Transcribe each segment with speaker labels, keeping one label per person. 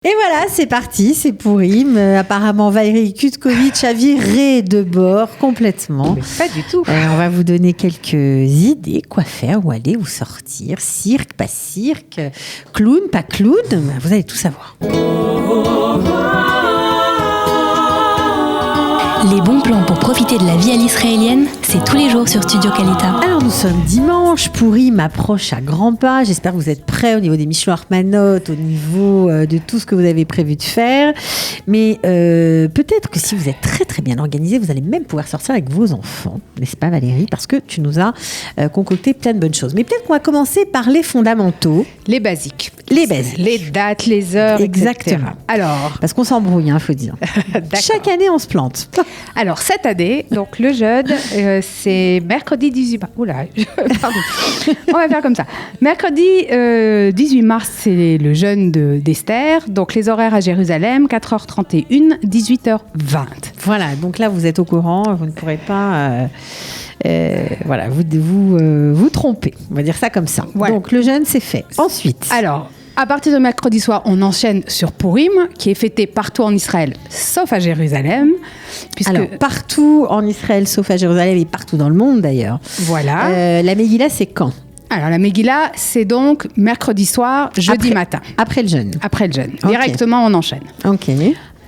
Speaker 1: Et voilà, c'est parti, c'est Pourim. Apparemment, Valérie Kutkovitch a viré de bord complètement.
Speaker 2: Mais pas du tout.
Speaker 1: On va vous donner quelques idées, quoi faire, où aller, où sortir, cirque, pas cirque, clown, pas clown, vous allez tout savoir.
Speaker 3: Les bons plans pour profiter de la vie à l'israélienne, c'est tous les jours sur Studio Kalita.
Speaker 1: Alors nous sommes dimanche, Pourim approche à grands pas. J'espère que vous êtes prêts au niveau des Michelin Armanot, au niveau de tout ce que vous avez prévu de faire. Mais peut-être que si vous êtes très très bien organisé, vous allez même pouvoir sortir avec vos enfants, n'est-ce pas Valérie? Parce que tu nous as concocté plein de bonnes choses. Mais peut-être qu'on va commencer par les fondamentaux.
Speaker 2: Les basiques.
Speaker 1: Les basiques.
Speaker 2: Les dates, les heures,
Speaker 1: exactement.
Speaker 2: etc. Alors,
Speaker 1: parce qu'on s'embrouille, faut dire. Chaque année, on se plante.
Speaker 2: Alors, cette année, donc le jeûne, c'est mercredi 18 mars. Oula, pardon. On va faire comme ça. Mercredi 18 mars, c'est le jeûne d'Esther. Donc, les horaires à Jérusalem, 4h31, 18h20.
Speaker 1: Voilà, donc là, vous êtes au courant. Vous ne pourrez pas... voilà, vous tromper. On va dire ça comme ça. Voilà. Donc, le jeûne, c'est fait. Ensuite...
Speaker 2: Alors... À partir de mercredi soir, on enchaîne sur Pourim, qui est fêté partout en Israël, sauf à Jérusalem.
Speaker 1: Alors, partout en Israël, sauf à Jérusalem, et partout dans le monde d'ailleurs.
Speaker 2: Voilà.
Speaker 1: La Megillah, c'est quand ?
Speaker 2: Alors, la Megillah, c'est donc mercredi soir, jeudi matin.
Speaker 1: Après le jeûne.
Speaker 2: Après le jeûne.
Speaker 1: Okay.
Speaker 2: Directement, on enchaîne.
Speaker 1: Ok.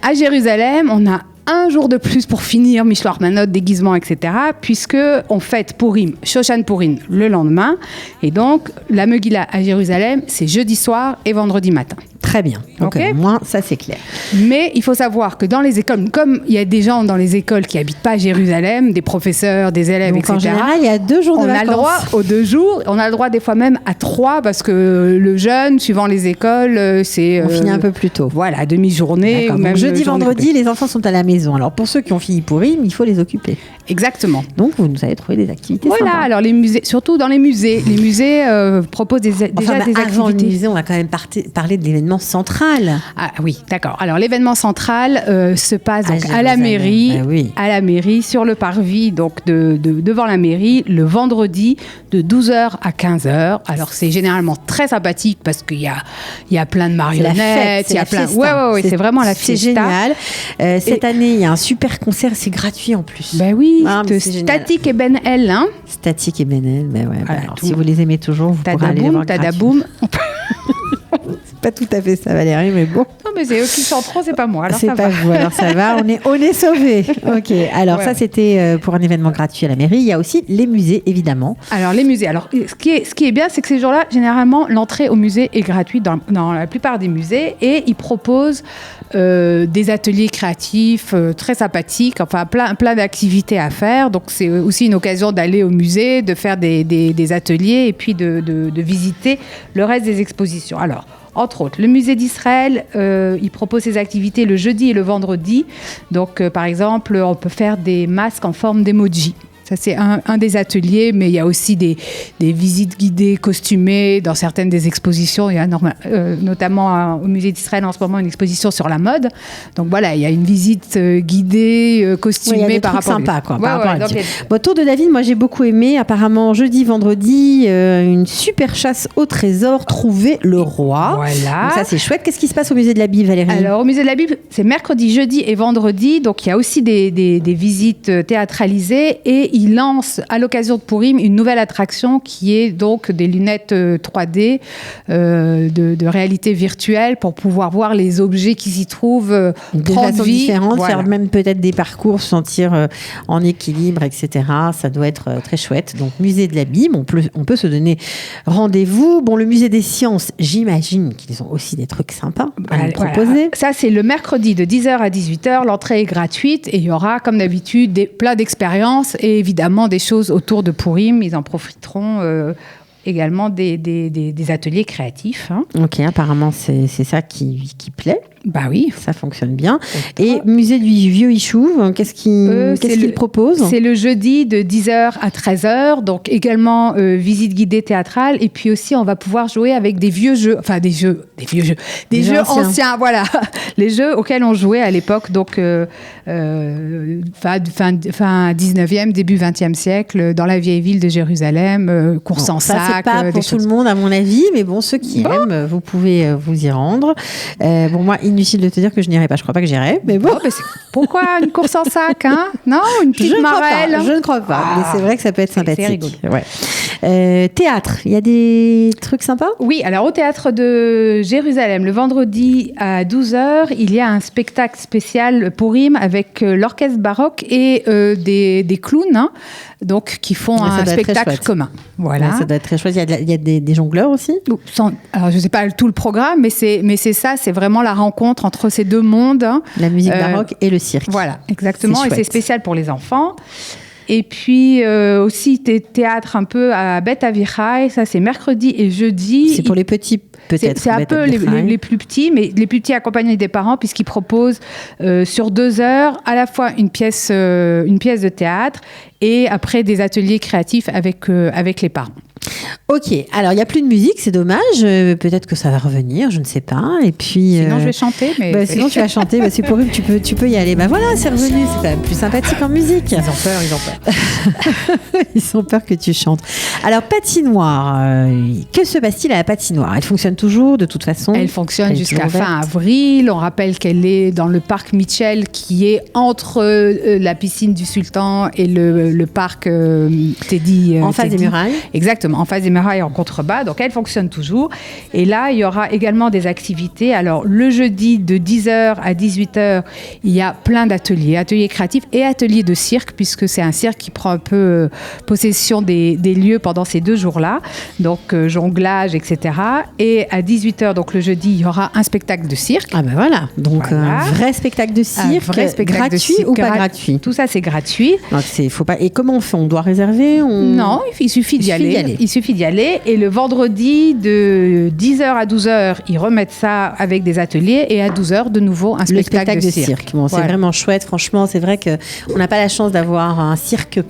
Speaker 2: À Jérusalem, on a un jour de plus pour finir Michelin Armanot, déguisement, etc. Puisque on fête Pourim, Shoshan Pourim, le lendemain. Et donc, la Megillah à Jérusalem, c'est jeudi soir et vendredi matin.
Speaker 1: Très bien. Donc,
Speaker 2: okay.
Speaker 1: Au moins, ça, c'est clair.
Speaker 2: Mais il faut savoir que dans les écoles, comme il y a des gens dans les écoles qui n'habitent pas à Jérusalem, des professeurs, des élèves,
Speaker 1: donc,
Speaker 2: etc.
Speaker 1: En général, il y a 2 jours de vacances.
Speaker 2: On a le droit aux 2 jours. On a le droit des fois même à 3 parce que le jeûne, suivant les écoles, c'est...
Speaker 1: On finit un peu plus tôt.
Speaker 2: Voilà, demi-journée. Ou même
Speaker 1: jeudi, vendredi, les enfants sont à la maison. Alors, pour ceux qui ont fini Pourim, il faut les occuper.
Speaker 2: Exactement.
Speaker 1: Donc, vous nous avez trouvé des activités
Speaker 2: Voilà,
Speaker 1: sympas.
Speaker 2: alors les musées, surtout dans les musées. Les musées proposent déjà des activités.
Speaker 1: Avant le musée, on va quand même parler de l'événement central.
Speaker 2: Ah oui, d'accord. Alors, l'événement central se passe donc à la mairie, à la mairie, sur le parvis, donc devant la mairie, le vendredi de 12h à 15h. Alors, c'est généralement très sympathique parce qu'il y a plein de marionnettes, il y a plein. Ouais, c'est vraiment la fiesta.
Speaker 1: C'est génial. Cette année, il y a un super concert, c'est gratuit en plus.
Speaker 2: Ben oui, Static et Ben El, hein.
Speaker 1: Static et Ben El, ben ouais. Alors, si vous les aimez toujours, vous pourrez aller les voir gratuit.
Speaker 2: Tadaboum.
Speaker 1: Pas tout à fait ça, Valérie, mais bon.
Speaker 2: Non, mais c'est eux qui chantent trop, c'est pas moi. Alors
Speaker 1: c'est
Speaker 2: ça
Speaker 1: pas
Speaker 2: va.
Speaker 1: vous, alors ça va, on est sauvés. Ok, alors ça c'était pour un événement gratuit à la mairie. Il y a aussi les musées, évidemment.
Speaker 2: Alors les musées, alors ce qui est bien, c'est que ces jours-là, généralement, l'entrée au musée est gratuite dans la plupart des musées et ils proposent des ateliers créatifs très sympathiques, enfin plein d'activités à faire. Donc c'est aussi une occasion d'aller au musée, de faire des ateliers et puis de visiter le reste des expositions. Alors, entre autres, le musée d'Israël, il propose ses activités le jeudi et le vendredi. Donc, par exemple, on peut faire des masques en forme d'emoji. Ça, c'est un des ateliers, mais il y a aussi des visites guidées, costumées dans certaines des expositions. Il y a notamment au musée d'Israël en ce moment une exposition sur la mode. Donc voilà, il y a une visite guidée, costumée par rapport
Speaker 1: à... par rapport à Tour de David, moi j'ai beaucoup aimé. Apparemment, jeudi, vendredi, une super chasse au trésor, trouver le roi.
Speaker 2: Voilà.
Speaker 1: Donc ça, c'est chouette. Qu'est-ce qui se passe au musée de la Bible, Valérie?
Speaker 2: Alors, au musée de la Bible, c'est mercredi, jeudi et vendredi. Donc il y a aussi des visites théâtralisées et il lance à l'occasion de Pourim une nouvelle attraction qui est donc des lunettes 3D de réalité virtuelle pour pouvoir voir les objets qui s'y trouvent
Speaker 1: prendre vie. Différentes, voilà. Faire même peut-être des parcours, se sentir en équilibre, etc. Ça doit être très chouette. Donc musée de la Bible, on peut se donner rendez-vous. Bon, le musée des sciences, j'imagine qu'ils ont aussi des trucs sympas à nous proposer.
Speaker 2: Voilà. Ça, c'est le mercredi de 10h à 18h. L'entrée est gratuite et il y aura, comme d'habitude, plein d'expériences et évidemment des choses autour de Pourim. Ils en profiteront également des ateliers créatifs. Hein.
Speaker 1: Ok, apparemment c'est ça qui plaît.
Speaker 2: Bah oui.
Speaker 1: Ça fonctionne bien. Et musée du Vieux Yishuv, qu'est-ce qu'il propose ?
Speaker 2: C'est le jeudi de 10h à 13h, donc également visite guidée théâtrale. Et puis aussi, on va pouvoir jouer avec des vieux jeux, enfin des jeux anciens, voilà. Les jeux auxquels on jouait à l'époque, donc fin 19e, début 20e siècle, dans la vieille ville de Jérusalem, course en salle.
Speaker 1: c'est pas pour tout le monde, à mon avis, mais bon, ceux qui aiment, vous pouvez vous y rendre. Bon, moi, inutile de te dire que je n'irai pas. Je crois pas que j'irai, mais bon.
Speaker 2: Pourquoi une course en sac, hein? Non, une petite marelle.
Speaker 1: Je ne crois pas, mais c'est vrai que ça peut être sympathique.
Speaker 2: C'est rigolo.
Speaker 1: Ouais. Théâtre, il y a des trucs sympas?
Speaker 2: Oui, alors au théâtre de Jérusalem, le vendredi à 12h, il y a un spectacle spécial Purim avec l'orchestre baroque et des clowns, hein, donc qui font un spectacle commun. Voilà.
Speaker 1: Ouais, ça doit être très chouette. Il y a des jongleurs aussi?
Speaker 2: Alors, je ne sais pas tout le programme, mais c'est ça, c'est vraiment la rencontre entre ces deux mondes.
Speaker 1: La musique baroque et le cirque.
Speaker 2: Voilà, exactement. Et c'est spécial pour les enfants. Et puis aussi théâtre un peu à Beth Avichai, ça c'est mercredi et jeudi.
Speaker 1: C'est pour les petits peut-être.
Speaker 2: C'est un peu les plus petits, mais les plus petits accompagnés des parents puisqu'ils proposent sur 2 heures à la fois une pièce de théâtre et après des ateliers créatifs avec les parents.
Speaker 1: Ok, alors il n'y a plus de musique, c'est dommage. Peut-être que ça va revenir, je ne sais pas. Et puis,
Speaker 2: sinon, je vais chanter. Mais
Speaker 1: sinon, tu vas chanter. C'est pour eux que tu peux y aller. Voilà, c'est revenu. C'est quand même plus sympathique en musique.
Speaker 2: Ils ont peur.
Speaker 1: Ils ont peur que tu chantes. Alors, patinoire. Que se passe-t-il à la patinoire? Elle fonctionne toujours, de toute façon?
Speaker 2: Elle fonctionne jusqu'à fin avril. On rappelle qu'elle est dans le parc Mitchell, qui est entre la piscine du Sultan et le parc Teddy.
Speaker 1: En face des murailles.
Speaker 2: Exactement, en face des murailles en contrebas. Donc, elle fonctionne toujours. Et là, il y aura également des activités. Alors, le jeudi, de 10h à 18h, il y a plein ateliers créatifs et ateliers de cirque, puisque c'est un cirque qui prend un peu possession des lieux pendant ces 2 jours-là. Donc, jonglage, etc. Et à 18h, donc le jeudi, il y aura un spectacle de cirque.
Speaker 1: Ah ben voilà, donc voilà. Un vrai spectacle de cirque, gratuit ou pas gratuit?
Speaker 2: Tout ça, c'est gratuit.
Speaker 1: Donc, faut pas... Et comment on fait? On doit réserver?
Speaker 2: Non, il suffit d'y aller. Il suffit d'y aller. Et le vendredi, de 10h à 12h, ils remettent ça avec des ateliers. Et à 12h, de nouveau, un spectacle de cirque.
Speaker 1: Bon, c'est vraiment chouette. Franchement, c'est vrai qu'on n'a pas la chance d'avoir un cirque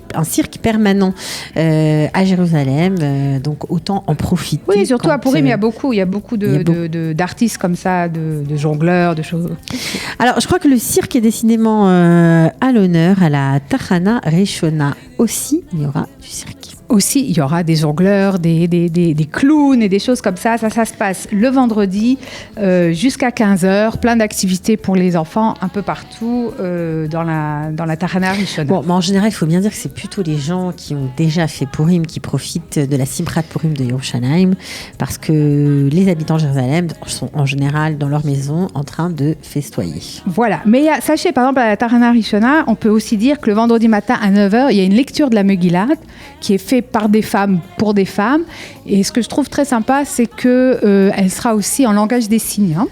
Speaker 1: permanent à Jérusalem. Donc, autant en profiter.
Speaker 2: Oui, surtout à Purim, il y a beaucoup d'artistes comme ça, de jongleurs, de choses.
Speaker 1: Alors, je crois que le cirque est décidément à l'honneur à la Tachana Rishona. Aussi, il y aura du cirque.
Speaker 2: Aussi, il y aura des jongleurs, des clowns et des choses comme ça. Ça se passe le vendredi jusqu'à 15h. Plein d'activités pour les enfants un peu partout dans la Tachana Rishona.
Speaker 1: Bon, mais en général, il faut bien dire que c'est plutôt les gens qui ont déjà fait Purim qui profitent de la Simchat Purim de Yerushalayim, parce que les habitants de Jérusalem sont en général dans leur maison en train de festoyer.
Speaker 2: Voilà. Mais sachez, par exemple, à la Tachana Rishona, on peut aussi dire que le vendredi matin à 9h, il y a une lecture de la Megillah qui est faite par des femmes pour des femmes. Et ce que je trouve très sympa, c'est qu'elle sera aussi en langage des signes. Hein.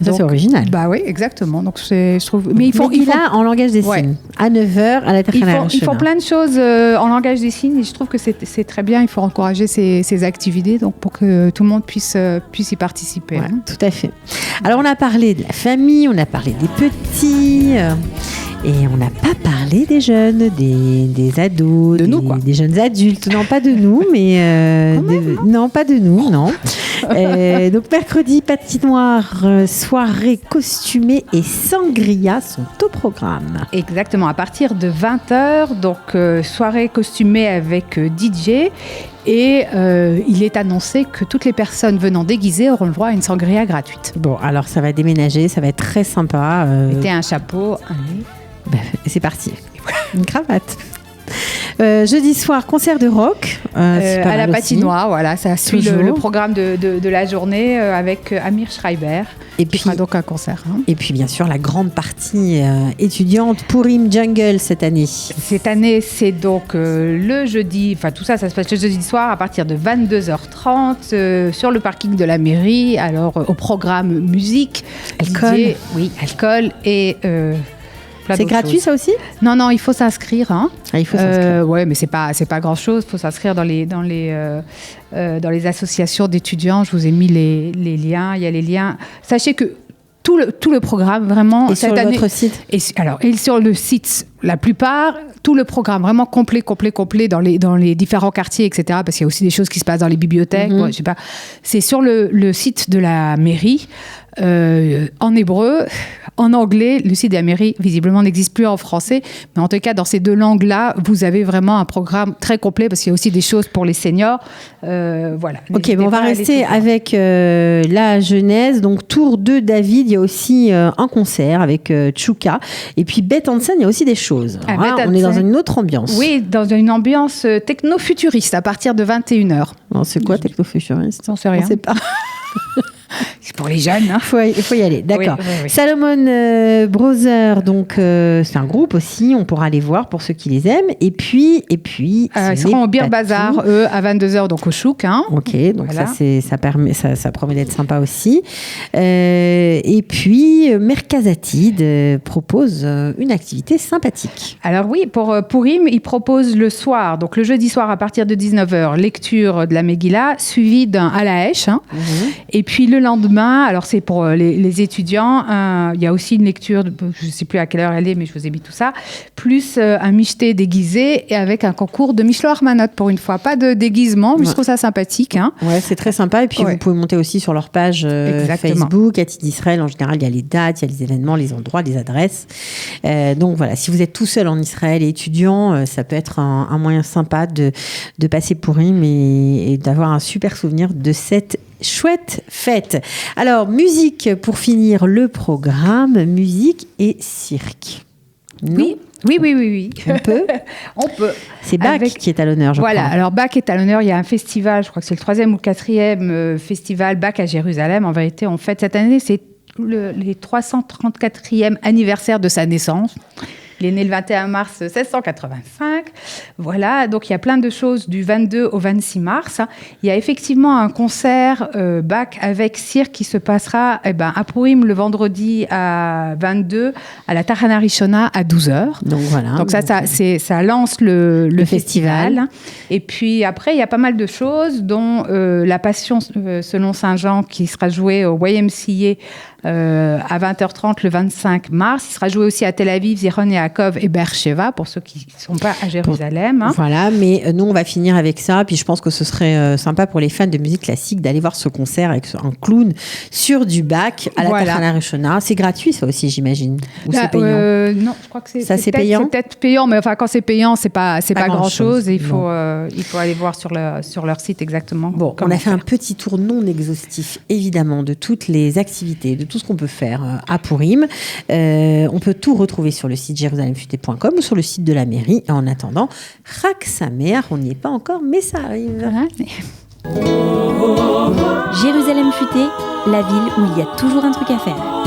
Speaker 1: Ça, c'est original.
Speaker 2: Bah oui, exactement. Donc, je trouve...
Speaker 1: Mais ils font en langage des signes. À 9h, à la Tachana Rishona.
Speaker 2: Ils font plein de choses en langage des signes. Et je trouve que c'est très bien. Il faut encourager ces activités donc pour que tout le monde puisse y participer.
Speaker 1: Ouais, hein. Tout à fait. Alors, on a parlé de la famille, on a parlé des petits... Et on n'a pas parlé des jeunes, des ados, des jeunes adultes. Non, pas de nous, mais... non, pas de nous, non. Donc, mercredi, patinoire, soirée costumée et sangria sont au programme.
Speaker 2: Exactement, à partir de 20h, donc soirée costumée avec DJ. Et il est annoncé que toutes les personnes venant déguisées auront le droit à une sangria gratuite.
Speaker 1: Bon, alors ça va déménager, ça va être très sympa.
Speaker 2: Mettez un chapeau,
Speaker 1: c'est parti. Une cravate. Jeudi soir, concert de rock.
Speaker 2: À la patinoire, voilà, ça suit le programme de la journée avec Amir Schreiber. Et puis fera donc un concert. Hein.
Speaker 1: Et puis bien sûr la grande partie étudiante Purim Jungle cette année.
Speaker 2: Cette année, c'est donc le jeudi, enfin tout ça se passe le jeudi soir à partir de 22h30 sur le parking de la mairie. Alors au programme musique,
Speaker 1: alcool,
Speaker 2: alcool et
Speaker 1: c'est gratuit
Speaker 2: choses.
Speaker 1: Ça aussi?
Speaker 2: Non, il faut s'inscrire. Hein.
Speaker 1: Il faut s'inscrire.
Speaker 2: Ouais, mais c'est pas grand-chose. Il faut s'inscrire dans les associations d'étudiants. Je vous ai mis les liens. Il y a les liens. Sachez que tout le programme, vraiment...
Speaker 1: Et cette année, votre site?
Speaker 2: Et sur le site, la plupart, tout le programme vraiment complet dans les différents quartiers, etc. Parce qu'il y a aussi des choses qui se passent dans les bibliothèques. Je sais pas. C'est sur le site de la mairie, en hébreu, en anglais. Le site de la mairie, visiblement, n'existe plus en français. Mais en tout cas, dans ces 2 langues-là, vous avez vraiment un programme très complet parce qu'il y a aussi des choses pour les seniors. Voilà.
Speaker 1: Ok, on va rester avec la jeunesse. Donc, tour de David, il y a aussi un concert avec Chouka. Et puis, Beth Hansen, il y a aussi des choses. Alors, on est dans une autre ambiance.
Speaker 2: Oui, dans une ambiance techno-futuriste à partir de 21h.
Speaker 1: C'est quoi, techno-futuriste?
Speaker 2: On sait rien.
Speaker 1: On sait pas.
Speaker 2: C'est pour les jeunes.
Speaker 1: Il faut y aller, d'accord.
Speaker 2: Oui.
Speaker 1: Salomon Brothers, donc c'est un groupe aussi, on pourra aller voir pour ceux qui les aiment. Et puis
Speaker 2: ils seront au Beer Bazar, eux, à 22h, donc au Chouk. Hein.
Speaker 1: Ok, donc voilà. ça promet d'être sympa aussi. Et puis, Merkazatid propose une activité sympathique.
Speaker 2: Alors oui, pour Purim, ils proposent le soir, donc le jeudi soir à partir de 19h, lecture de la Megillah, suivie d'un Halaesh. Hein. Et puis le lendemain, alors c'est pour les étudiants, il y a aussi une lecture, je ne sais plus à quelle heure elle est, mais je vous ai mis tout ça, plus un michté déguisé et avec un concours de Mishlo Armanot pour une fois. Pas de déguisement, mais je trouve ça sympathique. Hein.
Speaker 1: Ouais, c'est très sympa. Et puis vous pouvez monter aussi sur leur page Facebook, Atid Israël. En général, il y a les dates, il y a les événements, les endroits, les adresses. Donc voilà, si vous êtes tout seul en Israël et étudiant, ça peut être un moyen sympa de passer Purim et d'avoir un super souvenir de cette chouette fête. Alors, musique pour finir le programme, musique et cirque. Non ?
Speaker 2: Oui.
Speaker 1: On peut.
Speaker 2: On peut.
Speaker 1: C'est Bach qui est à l'honneur, je crois.
Speaker 2: Voilà, alors Bach est à l'honneur. Il y a un festival, je crois que c'est le 3e ou le 4e festival Bach à Jérusalem. En vérité, on fête cette année, c'est les 334e anniversaire de sa naissance. Il est né le 21 mars 1685. Voilà, donc il y a plein de choses du 22 au 26 mars. Il y a effectivement un concert Bach avec cirque qui se passera à Purim le vendredi à 22, à la Tachana Rishona à 12h.
Speaker 1: Donc voilà.
Speaker 2: Donc ça lance le festival. Et puis après, il y a pas mal de choses, dont la Passion selon Saint Jean qui sera jouée au YMCA à 20h30 le 25 mars. Il sera joué aussi à Tel Aviv, Ziron et Yaakov et Beersheva pour ceux qui ne sont pas à Jérusalem. Hein.
Speaker 1: Voilà, mais nous on va finir avec ça. Puis je pense que ce serait sympa pour les fans de musique classique d'aller voir ce concert avec un clown sur du Bach à la Tachana Rishona. C'est gratuit ça aussi, j'imagine. Ou c'est payant
Speaker 2: Non, je crois que c'est
Speaker 1: payant.
Speaker 2: C'est peut-être payant, mais enfin quand c'est payant, c'est pas grand chose. Et il faut aller voir sur leur site exactement.
Speaker 1: Bon, on a fait un petit tour non exhaustif évidemment de toutes les activités, de tout ce qu'on peut faire à Purim. On peut tout retrouver sur le site jérusalemfuté.com ou sur le site de la mairie. Et en attendant, Chag Sameach, on n'y est pas encore, mais ça arrive.
Speaker 3: Jérusalem Futé, la ville où il y a toujours un truc à faire.